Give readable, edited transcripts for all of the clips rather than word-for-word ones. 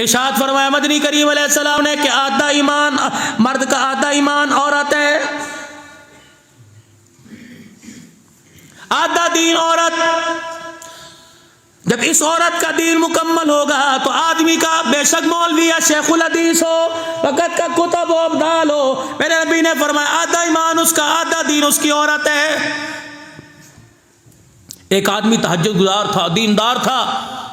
इरशाद फरमाया मदनी करीम अलैहिस्सलाम ने कि आधा ईमान मर्द का, आधा ईमान औरत है, आधा दीन औरत। जब इस औरत का दीन मुकम्मल होगा तो आदमी का, बेशक मौलवी या शेखुल हदीस हो, वक़्त का कुतुब अब्दाल हो, मेरे नबी ने फरमाया आधा ईमान उसका, आधा दीन उसकी औरत है। एक आदमी तहज्जुद गुजार था, दीनदार था,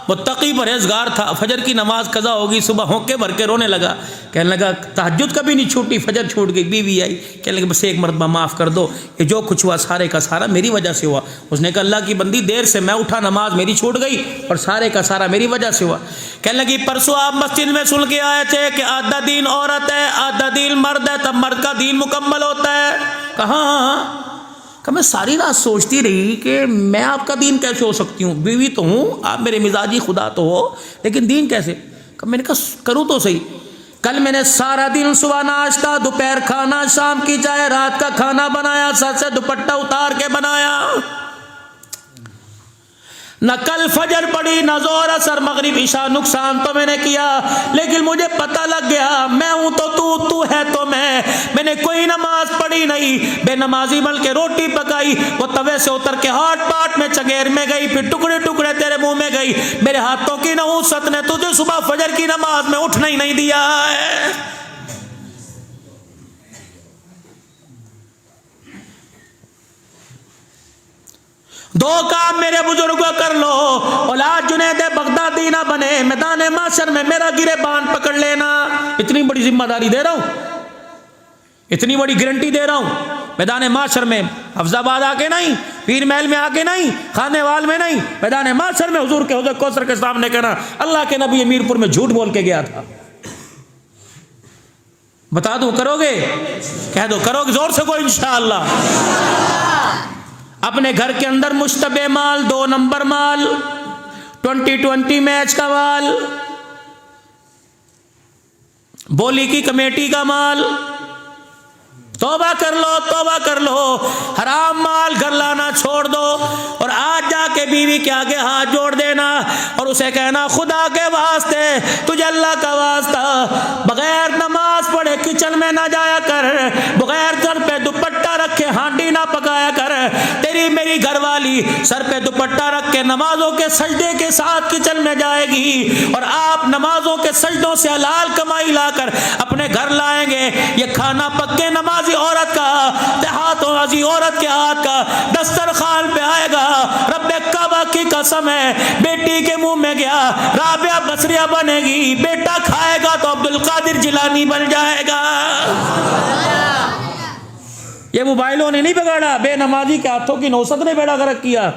मुत्तकी परहेजगार था। फजर की नमाज कज़ा होगी, सुबह होंके भर के रोने लगा, कहने लगा तहज्जुद कभी नहीं छूटी, फजर छूट गई। बीवी आई, कहने लगा बस एक मरतबा माफ़ कर दो, ये जो कुछ हुआ सारे का सारा मेरी वजह से हुआ। उसने कहा अल्लाह की बंदी, देर से मैं उठा, नमाज मेरी छूट गई और सारे का सारा मेरी वजह से हुआ। कहने लगी परसों आप मस्जिद में सुन के आए थे कि आधा दीन औरत है, आधा दीन मर्द है, तब मर्द का दीन मुकम्मल होता है। कहाँ? मैं सारी रात सोचती रही कि मैं आपका दीन कैसे हो सकती हूँ, बीवी तो हूँ, आप मेरे मिजाजी खुदा तो हो, लेकिन दीन कैसे? मैंने कहा करूँ तो सही। कल मैंने सारा दिन सुबह नाश्ता, दोपहर खाना, शाम की चाय, रात का खाना बनाया, सर से दुपट्टा उतार के बनाया, न कल फजर पड़ी, न जोहर असर मगरिब इशा, नुकसान तो मैंने किया, लेकिन मुझे पता लग गया मैं हूं तो तू है तो मैंने कोई नमाज पढ़ी नहीं, बेनमाजी बल्कि रोटी पकाई, वो तवे से उतर के हाथ पाट में चगेर में गई, फिर टुकड़े टुकड़े तेरे मुंह में गई। मेरे हाथों की नहुसत ने तुझे सुबह फजर की नमाज में उठना ही नहीं दिया है। दो काम मेरे बुजुर्गों कर लो, औलाद जुनैद बगदादी ना बने, मैदान माशर में मेरा गिरेबान पकड़ लेना। इतनी बड़ी जिम्मेदारी दे रहा हूं, इतनी बड़ी गारंटी दे रहा हूं। मैदान माशर में हफ्जाबाद आके नहीं, पीर महल में आके नहीं, खानेवाल में नहीं, मैदान माशर में हुजूर के हुजूर कौसर के सामने कहना अल्लाह के नबी मीरपुर में झूठ बोल के गया था। बता दूं करोगे? कह दो करोगे जोर से कोई इंशाअल्लाह। अपने घर के अंदर मुश्तबे माल, 2 नंबर माल, 2020 मैच का माल, बोली की कमेटी का माल, तौबा कर लो, तौबा कर लो, हराम माल घर लाना छोड़ दो और आज जाके बीवी के आगे हाथ जोड़ देना और उसे कहना खुदा के वास्ते, तुझे अल्लाह का वास्ता, बगैर नमाज पढ़े किचन में ना जाया कर, बगैर सर पे दुपट्टा रखे हांडी ना पकाया कर। तेरी मेरी घरवाली सर पे दुपट्टा रख के नमाजों के सजदे के साथ किचन में जाएगी और आप नमाजों के सजदों से हलाल कमाई लाकर अपने घर लाएंगे। ये खाना पक्के नमाज औरत का, देहातों वाली औरत के हाथ का दस्तरखान पे आएगा। रब्बे काबा की कसम है, बेटी के मुंह में गया राबिया बसरिया बनेगी, बेटा खाएगा तो अब्दुल कादिर जिलानी बन जाएगा। ये मोबाइलों ने नहीं बिगाड़ा, बेनमाजी के हाथों की नौसत ने बेड़ा गर्क किया।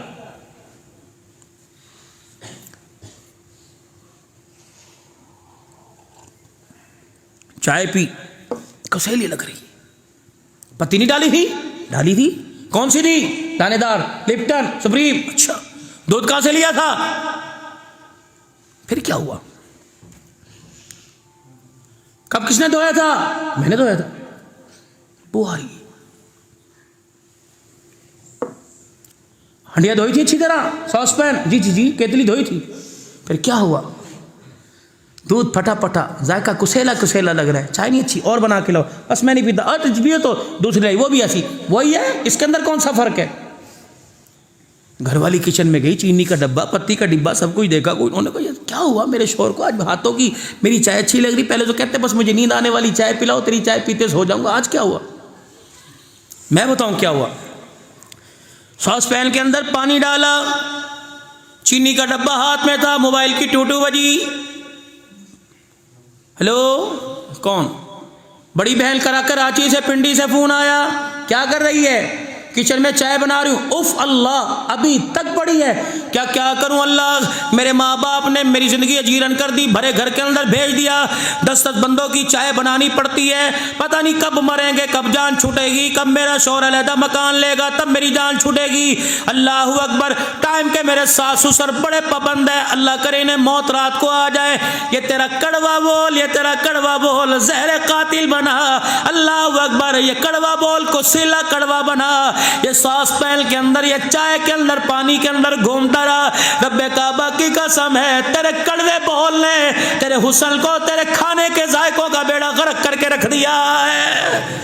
चाय पी, कसैली लग रही, पत्ती नहीं डाली थी? डाली थी। कौन सी थी? दानेदार, लिप्टन, सुप्रीम। अच्छा, दूध कहां से लिया था? फिर क्या हुआ? कब किसने धोया था? मैंने धोया था। बुआई हंडिया धोई थी अच्छी तरह, सॉसपैन, जी जी जी, केतली धोई थी। फिर क्या हुआ? दूध फटा फटा, जायका कुसेला कुसेला लग रहा है, चाय नहीं अच्छी, और बना के लाओ। बस मैं नहीं पीता। और भी हो तो दूसरी लाई, वो भी ऐसी, वही है, इसके अंदर कौन सा फर्क है? घरवाली किचन में गई, चीनी का डब्बा, पत्ती का डिब्बा, सब कुछ देखा। कोई उन्होंने कहा क्या हुआ मेरे शोर को, आज हाथों की मेरी चाय अच्छी लग रही, पहले तो कहते बस मुझे नींद आने वाली चाय पिलाओ, तेरी चाय पीते सो जाऊंगा। आज क्या हुआ? मैं बताऊं क्या हुआ। सॉस पैन के अंदर पानी डाला, चीनी का डब्बा हाथ में था, मोबाइल की टूटू बजी। हेलो, कौन? बड़ी बहन करा कराची से, पिंडी से फोन आया। क्या कर रही है? किचन में चाय बना रही हूँ। उफ अल्लाह, अभी तक पड़ी है। क्या क्या करूँ अल्लाह, मेरे माँ बाप ने मेरी ज़िंदगी अजीरन कर दी, भरे घर के अंदर भेज दिया, 10-10 बंदों की चाय बनानी पड़ती है। पता नहीं कब मरेंगे, कब जान छूटेगी, कब मेरा शौहर अलहदा मकान लेगा, तब मेरी जान छूटेगी। अल्लाह अकबर। टाइम के मेरे सास ससुर बड़े पाबंद है, अल्लाह करे इन्हें मौत रात को आ जाए। ये तेरा कड़वा बोल, ये तेरा कड़वा बोल जहर कातिल बना। अल्लाह अकबर। ये कड़वा बोल को सीला कड़वा बना, ये सॉस पैन के अंदर, ये चाय के अंदर, पानी के अंदर घूमता रहा। रब्बे काबा की कसम है, तेरे कड़वे बोल ने तेरे हुस्न को, तेरे खाने के जायकों का बेड़ा गर्क करके रख दिया है।